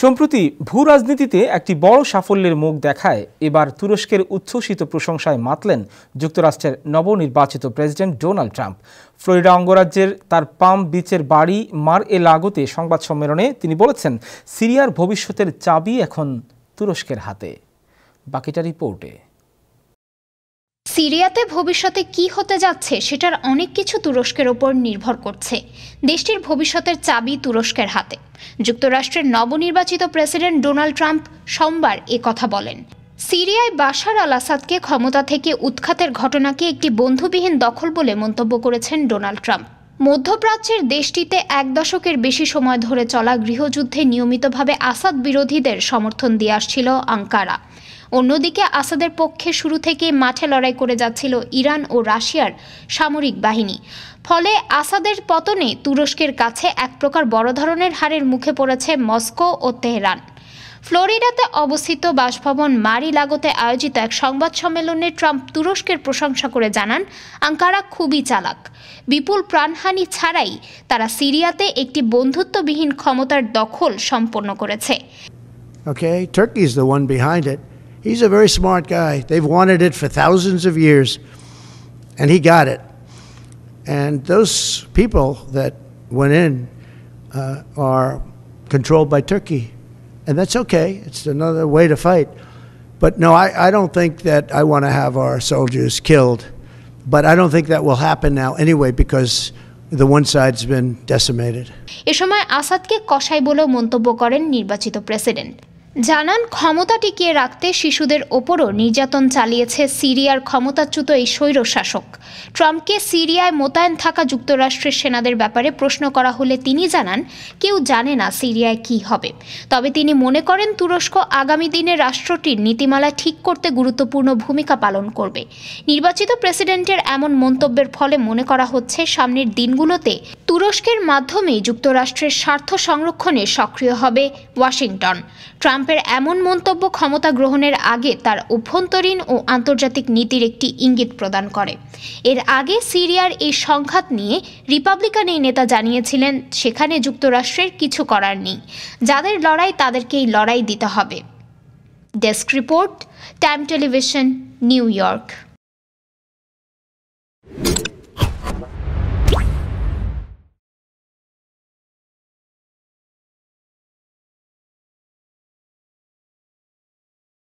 সম্প্রতি ভূ রাজনীতিতে একটি বড় সাফল্যের মুখ দেখায় এবার তুরস্কের উচ্ছ্বসিত প্রশংসায় মাতলেন যুক্তরাষ্ট্রের নবনির্বাচিত প্রেসিডেন্ট ডোনাল্ড ট্রাম্প। ফ্লোরিডা অঙ্গরাজ্যের তার পাম বিচের বাড়ি মার-এ-লাগোতে সংবাদ সম্মেলনে তিনি বলেছেন, সিরিয়ার ভবিষ্যতের চাবি এখন তুরস্কের হাতে। বাকিটা রিপোর্টে। সিরিয়াতে ভবিষ্যতে কি হতে যাচ্ছে সেটার অনেক কিছু তুরস্কের ওপর নির্ভর করছে। দেশটির ভবিষ্যতের চাবি তুরস্কের হাতে। যুক্তরাষ্ট্রের নবনির্বাচিত প্রেসিডেন্ট ডোনাল্ড ট্রাম্প সোমবার কথা বলেন। সিরিয়ায় বাশার আল আসাদকে ক্ষমতা থেকে উৎখাতের ঘটনাকে একটি বন্ধুবিহীন দখল বলে মন্তব্য করেছেন ডোনাল্ড ট্রাম্প। মধ্যপ্রাচ্যের দেশটিতে 1 দশকের বেশি সময় ধরে চলা গৃহযুদ্ধে নিয়মিতভাবে আসাদ বিরোধীদের সমর্থন দিয়ে আসছিল আঙ্কারা। অন্যদিকে আসাদের পক্ষে শুরু থেকে মাঠে লড়াই করে যাচ্ছিল ইরান ও রাশিয়ার সামরিক বাহিনী। ফলে আসাদের পতনে তুরস্কের কাছে এক প্রকার বড় ধরনের হারের মুখে পড়েছে মস্কো ও তেহরান। ফ্লোরিডাতে অবস্থিত বাসভবন মার-এ-লাগোতে আয়োজিত এক সংবাদ সম্মেলনে ট্রাম্প তুরস্কের প্রশংসা করে জানান, আঙ্কারা খুবই চালাক। বিপুল প্রাণহানি ছাড়াই তারা সিরিয়াতে একটি বন্ধুত্ববিহীন ক্ষমতার দখল সম্পন্ন করেছে। Okay, Turkey is the one behind it. He's a very smart guy. They've wanted it for thousands of years, and he got it. And those people that went in are controlled by Turkey, and that's okay. It's another way to fight. But no, I don't think that I want to have our soldiers killed. But I don't think that will happen now anyway, because the one side's been decimated. এ সময় আসাদকে কসাই বলেও মন্তব্য করেন নির্বাচিত president. জানান, ক্ষমতা টিকিয়ে রাখতে শিশুদের ওপরও নির্যাতন চালিয়েছে সিরিয়ার ক্ষমতাচ্যুত এই স্বৈরশাসক। ট্রাম্পকে সিরিয়ায় মোতায়েন থাকা যুক্তরাষ্ট্রের সেনাদের ব্যাপারে প্রশ্ন করা হলে তিনি জানান, কেউ জানে না সিরিয়ায় কি হবে। তবে তিনি মনে করেন তুরস্ক আগামী দিনে রাষ্ট্রটির নীতিমালা ঠিক করতে গুরুত্বপূর্ণ ভূমিকা পালন করবে। নির্বাচিত প্রেসিডেন্টের এমন মন্তব্যের ফলে মনে করা হচ্ছে সামনের দিনগুলোতে তুরস্কের মাধ্যমেই যুক্তরাষ্ট্রের স্বার্থ সংরক্ষণে সক্রিয় হবে ওয়াশিংটন। ট্রাম্পের এমন মন্তব্য ক্ষমতা গ্রহণের আগে তার অভ্যন্তরীণ ও আন্তর্জাতিক নীতির একটি ইঙ্গিত প্রদান করে। এর আগে সিরিয়ার এই সংঘাত নিয়ে রিপাবলিকান এই নেতা জানিয়েছিলেন, সেখানে যুক্তরাষ্ট্রের কিছু করার নেই, যাদের লড়াই তাদেরকেই লড়াই দিতে হবে। Desk report, time television, new York.